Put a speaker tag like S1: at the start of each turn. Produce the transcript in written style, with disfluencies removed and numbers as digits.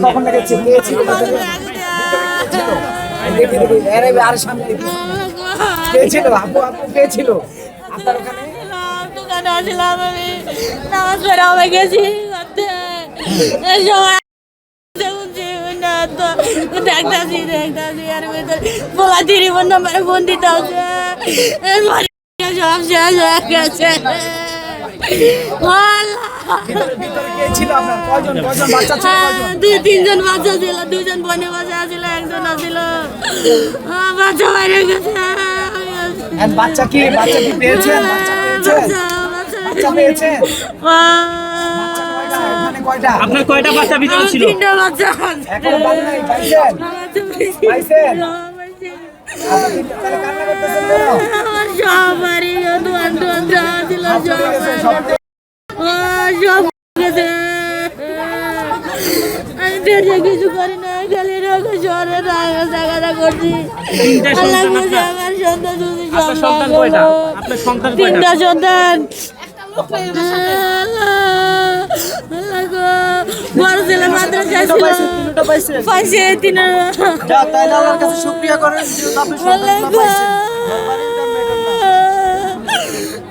S1: কখন লেগেছে? কে ছিল? আর সামনে কে ছিল? আপু আপু কে ছিল আপনার ওখানে?
S2: দোকানে আসলাম আমি, নামাজ পড়ে আমি গেছি দেখতেছি আর বলা দিদি ফোন নাম্বারে ফোন দিতে হচ্ছে, সব শেষ হয়ে গেছে। দুই তিনজন বাচ্চা ছিল, দুজন বনে বাচ্চা ছিল, একজন আছিল বাচ্চা বাইরে গেছে।
S1: বাচ্চা কি পেয়েছেন? বাচ্চা পেয়েছেন?
S3: আপনার কয়টা বাচ্চা ভিতরে ছিল?
S2: 3টা বাচ্চা।
S1: এখনো বাদ নাই, পাইছেন? পাইছেন?
S2: আমার সবারই দোয়ান যা ছিল সব গেছে। আমি দেশে কিছু করি না, খালি রোগে শহরে জায়গাটা করছি। আল্লাহ বুঝে আমার সন্তান
S3: আপনার
S2: 3টা সন্তান। বড় ছেলে মাদ্রাসায় ছিল, পাইছে 3।
S1: আল্লাহর কাছে শুকরিয়া করেন।